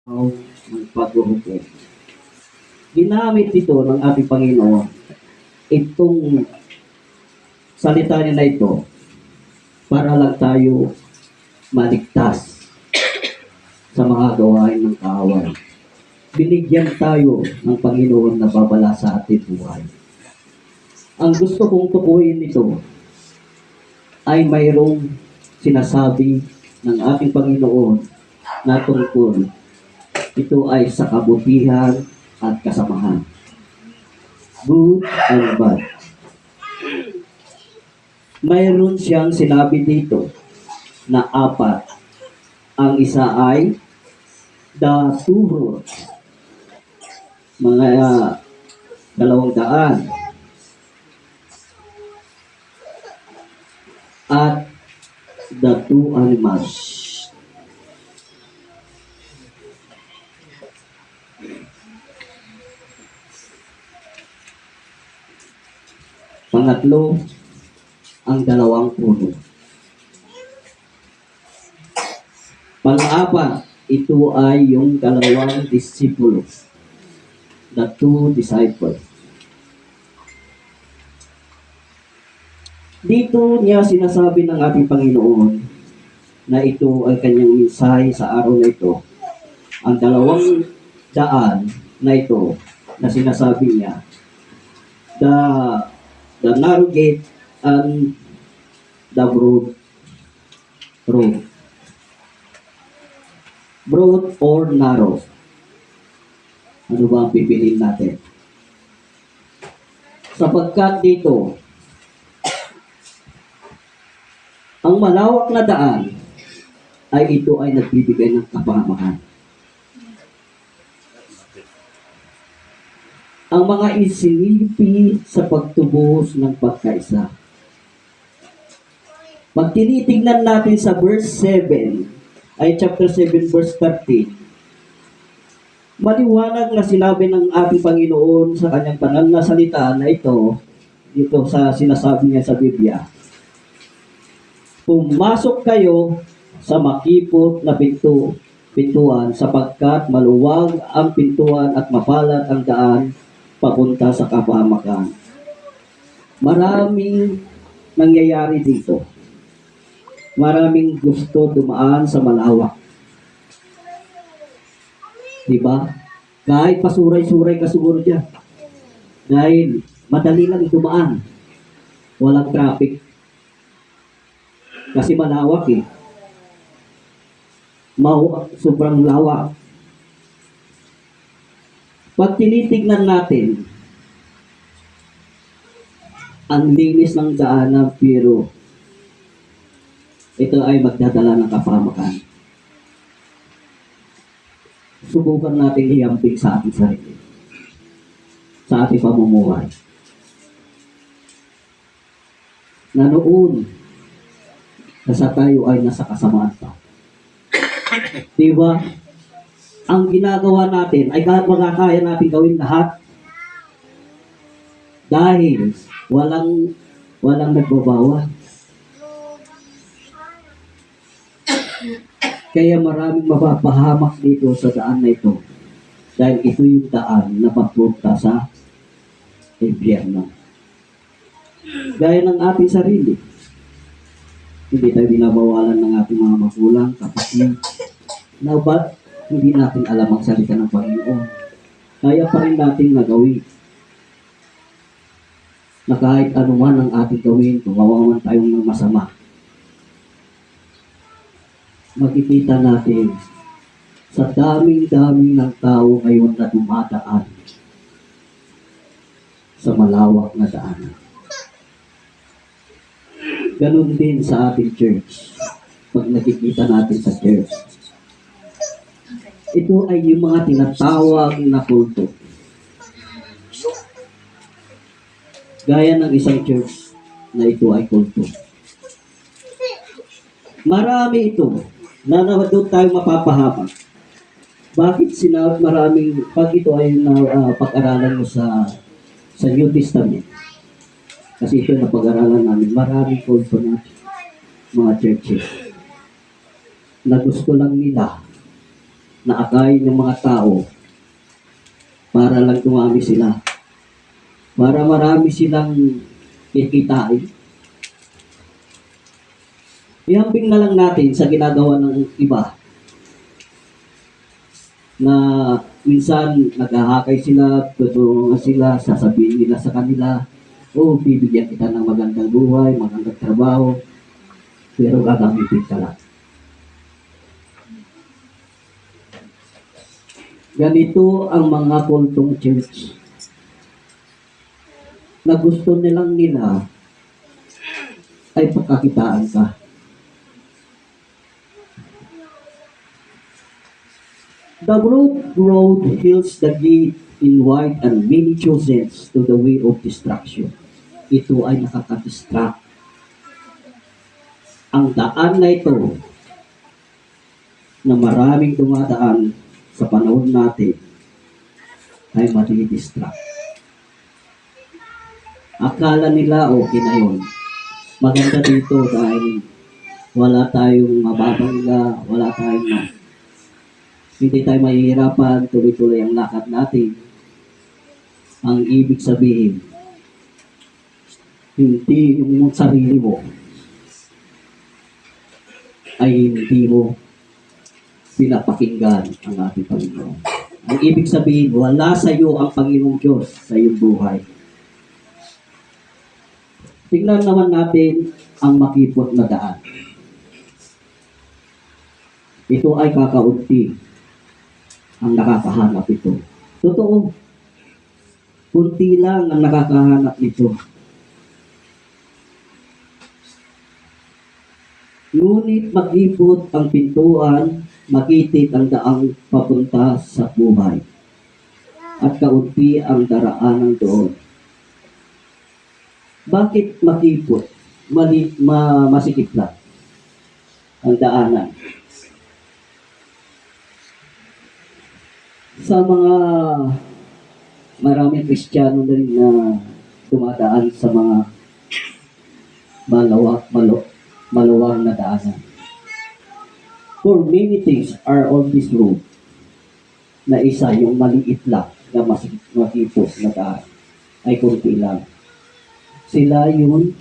ng paghuhukom. Ginamit ito ng ating Panginoon, itong salita niya na ito, para lang tayo maligtas sa mga gawain ng kaaway. Binigyan tayo ng Panginoon na babala sa ating buhay. Ang gusto kong tukuyin nito ay mayroong sinasabi ng ating Panginoon na tungkol. Ito ay sa kabutihan at kasamahan. Good and bad. Mayroon siyang sinabi dito na apat. Ang isa ay the two roads. Mga 200. At the two animals. Pangatlo, ang 2 puno. Pang-apat, ito ay yung 2 disipulo. The 2 disciples. Dito niya sinasabi ng ating Panginoon na ito ay kanyang mensahe sa araw na ito. Ang 200 na ito na sinasabi niya, the narrow gate and the broad road. Broad or narrow? Ano ba ang pipiliin natin? Sapagkat dito, ang malawak na daan ay ito ay nagbibigay ng kapamakan. Ang mga isinipi sa pagtubos ng pagkaisa. Pag tinitignan natin sa verse 7, ay chapter 7 verse 13, maliwanag na sinabi ng ating Panginoon sa kanyang banal na salita na ito, dito sa sinasabi niya sa Biblia, pumasok kayo sa makipot na pintuan sapagkat maluwag ang pintuan at mapalad ang daan papunta sa kapahamakan. Maraming nangyayari dito. Maraming gusto dumaan sa malawak. Diba? Kahit pasuray-suray ka siguro dyan. Dahil madali lang dumaan. Walang traffic. Kasi malawak eh. Sobrang lawak. Pag tinitignan natin, ang linis ng daanan pero ito ay magdadala ng kapahamakan. Subukan natin iyamping sa ating sarili. Sa ating pamumuhay. Na noon, nasa tayo ay nasa kasamaan pa. Diba? Ang ginagawa natin ay magkakaya natin gawin lahat dahil walang nagbabawal. Kaya maraming mapapahamak dito sa daan na ito dahil ito yung daan na papunta sa impyerno. Gaya ng ating sarili. Hindi tayo binabawalan ng ating mga magulang, kapatid. Na ba't hindi natin alam ang salita ng Panginoon? Kaya pa rin natin nagawin. Na kahit anuman ang ating gawin, kung gawa man tayong ng masama, makikita natin sa daming-daming ng tao ngayon na dumadaan sa malawak na daanan. Ganun din sa ating church. Pag nakikita natin sa church, ito ay yung mga tinatawag na kulto. Gaya ng isang church na ito ay kulto. Marami ito na doon tayo mapapahamak. Bakit maraming, pag ito ay pag-aralan mo sa New Testament, kasi ito na pag-aralan namin, maraming kulto na mga churches na gusto lang nila na akayin ng mga tao para lang dumami sila. Para marami silang kikitain. Ihambing na lang natin sa ginagawa ng iba na minsan naghahakay sila, tutulungan sila, sasabihin nila sa kanila, oh, bibigyan kita ng magandang buhay, magandang trabaho, pero gagamitin ka lang. Ganito ang mga kultong church na gusto nilang nila ay pagkakitaan ka. The road fills the gate in wide and many chooses to the way of destruction. Ito ay nakaka-distract. Ang daan na ito na maraming dumadaan sa panahon natin ay madidistract. Akala nila okay na yun. Maganda dito dahil wala tayong mababangga, wala tayong hindi tayo mahihirapan, tuloy-tuloy ang lakad natin. Ang ibig sabihin, hindi yung sarili mo ay hindi mo pinapakinggan ang ating Panginoon. Ang ibig sabihin, wala sa iyo ang Panginoong Diyos sa iyong buhay. Tingnan naman natin ang makipot na daan. Ito ay kakaunti ang nakakahanap ito. Totoo, kunti lang ang nakakahanap nito. Ngunit makipot ang pintuan, makitid ang daang papunta sa buhay. At kaunti ang daraanan doon. Bakit makipot? Masikip lang ang daanan. Sa mga maraming Kristiyano na rin na dumadaan sa mga maluwang na daanan. For many things are on this road na isa yung maliit lang na makipot na daan ay kunti lang. Sila yung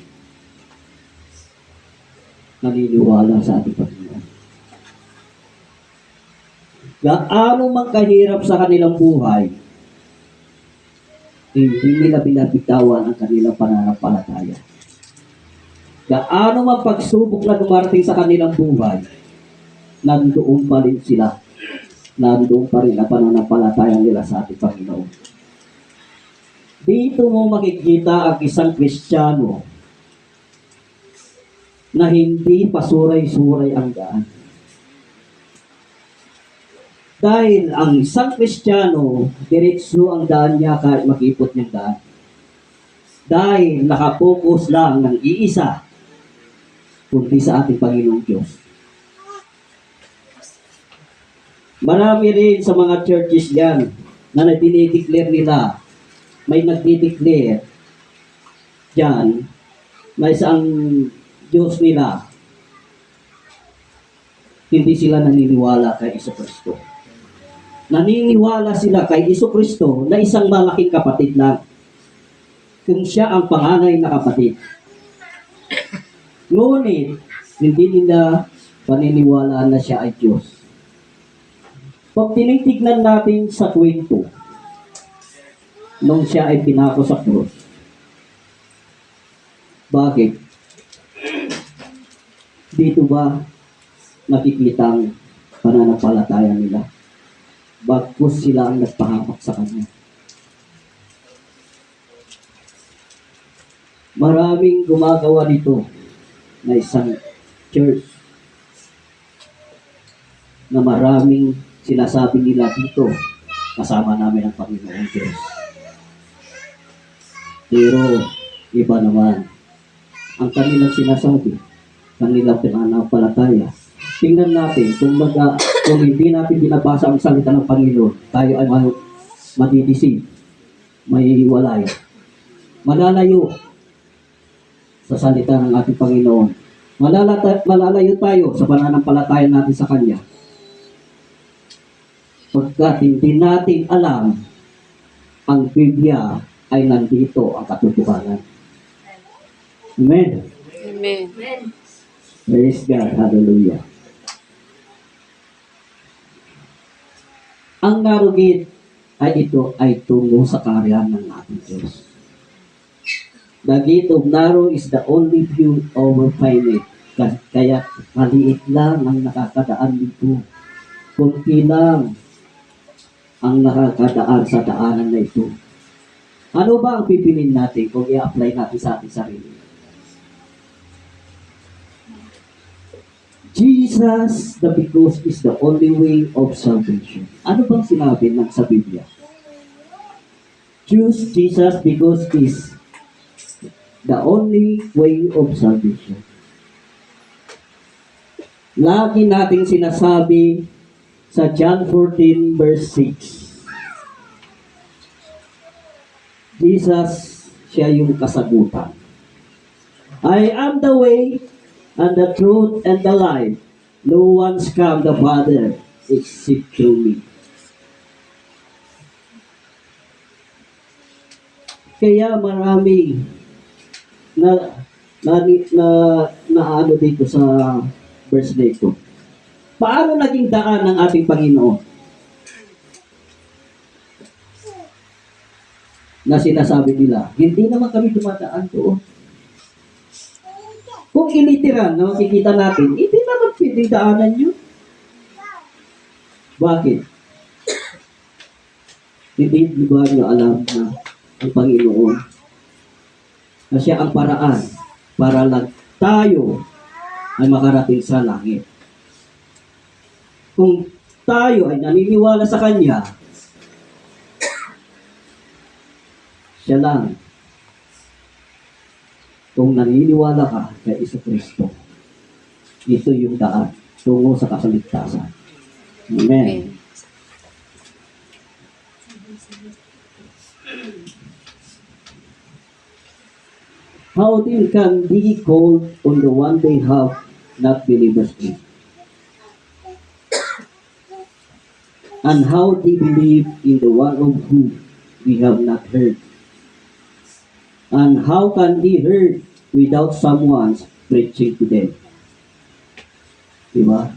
naniniwala sa ating Panginoon. Gaano man kahirap sa kanilang buhay, hindi nila binabitawan ang kanilang pananampalataya. Gaano man pagsubok na dumarating sa kanilang buhay, nandoon pa rin sila. Nandoon pa rin ang pananampalataya nila sa ating Panginoon. Dito mo makikita ang isang Kristiyano na hindi pasuray-suray ang daan. Dahil ang isang Kristiyano, diretso ang daan niya kahit makipot niyang daan. Dahil nakapokus lang ng iisa, kundi sa ating Panginoong Diyos. Marami rin sa mga churches yan na dinideclare nila, may nagdideclare dyan na isang Diyos nila, hindi sila naniniwala kay Jesucristo. Naniniwala sila kay Jesucristo na isang malaking kapatid lang. Kung siya ang panganay na kapatid. Ngunit, hindi nila paniniwala na siya ay Diyos. Pag tinitignan natin sa kwento, nung siya ay pinako sa krus, bakit? Dito ba nakikita ang pananampalataya nila? Bagkus sila ang nagpahamak sa Kanya. Maraming gumagawa nito na isang church na maraming sinasabi nila dito kasama namin ang Panginoong Diyos. Pero iba naman ang kanilang sinasabi, kanilang pananampalataya. Tingnan natin kung hindi natin binabasa ang salita ng Panginoon, tayo ay madidisig, may hiwalay, malalayo sa salita ng ating Panginoon. Malalayo tayo sa pananampalataya natin sa Kanya. Pagkat hindi natin alam, ang Biblia ay nandito ang katotohanan. Amen. Amen. Praise God. Hallelujah. Ang narugit ay ito ay tungo sa kaharian ng ating Diyos. The gate of narrow is the only view over finite. Kaya maliit lang ang nakakadaan dito. Kunti lang ang nakakadaan sa daanan na ito. Ano ba ang pipiliin natin kung i-apply natin sa ating sarili? Jesus, the because is the only way of salvation. Ano bang sinabi ng sa Biblia? Choose Jesus because is the only way of salvation. Lagi nating sinasabi sa John 14 verse 6. Jesus, siya yung kasagutan. I am the way and the truth and the life. No one's come the Father except through me. Kaya marami na ano dito sa verse na ito. Paano naging daan ng ating Panginoon? Na sinasabi nila, hindi naman kami dumadaan doon. Kung iliteral na makikita natin, hindi naman pwedeng daanan yun. Bakit? Hindi ba nyo alam na ang Panginoon na siya ang paraan para lang tayo ay makarating sa langit. Kung tayo ay naniniwala sa Kanya, siya lang. Kung naniniwala ka kay Jesucristo, ito yung daan tungo sa kasaligtasan. Amen. How then can they call on the one they have not believers in? And how they believe in the one of whom we have not heard? And how can they hear without someone preaching to them? Diba?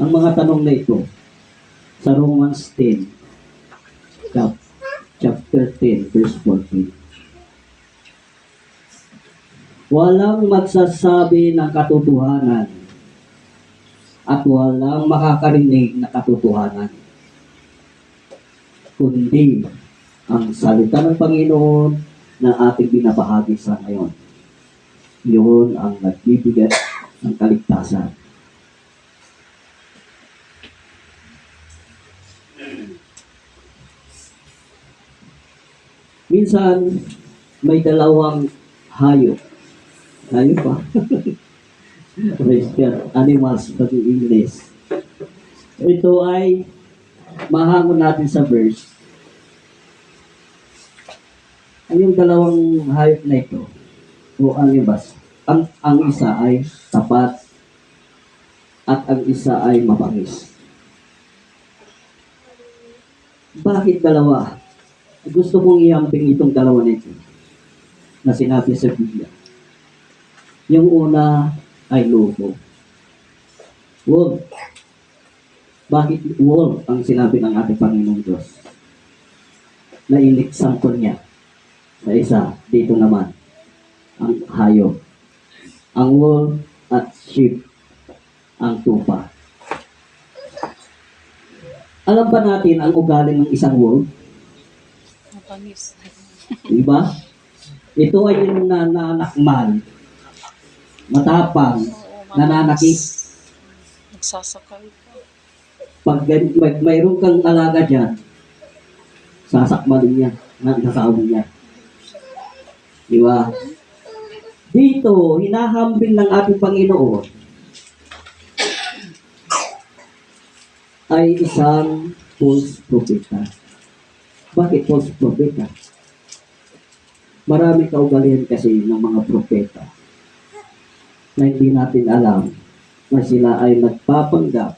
Ang mga tanong na ito, sa Romans 10, chapter 10, verse 14. Walang magsasabi ng katotohanan at walang makakarinig na katotohanan, kundi ang salita ng Panginoon na ating binabahagi sa ngayon. Yun ang nagbibigay ng kaligtasan. Minsan, may dalawang hayop. Hayop pa. Animals pag English. Ito ay mahangon natin sa verse. Yung dalawang hayop na ito, o ang ibas, ang isa ay tapat at ang isa ay mabangis. Bakit dalawa? Gusto kong iambing itong dalawa na ito na sinabi sa Biblia. Yung una ay lobo. Wolf. Bakit wolf ang sinabi ng ating Panginoong Diyos? Na in-example niya sa isa, dito naman, ang hayop. Ang wolf at sheep, ang tupa. Alam ba natin ang ugali ng isang wolf? Mapanis. Diba? Ito ay yung nananakmal, matapang, nananakit. Nagsasakal pa. Pag mayroon kang alaga dyan, sasakmalin niya, nasawin niya. Diba? Dito, hinahambing ng ating Panginoon ay isang false propeta. Bakit false propeta? Maraming kaugalian kasi ng mga propeta na hindi natin alam na sila ay nagpapanggap,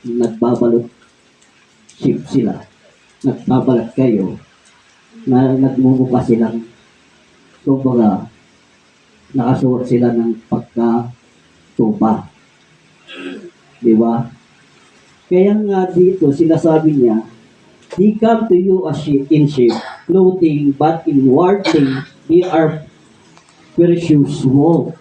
nagbabalot ship sila. Nagbabalat kayo na nagmumukha silang kumbaga nakasuot sila ng pagkatupa. Di ba? Kaya nga dito, sinasabi niya, He come to you as in shape, clothing, but inwardly, they are precious wool.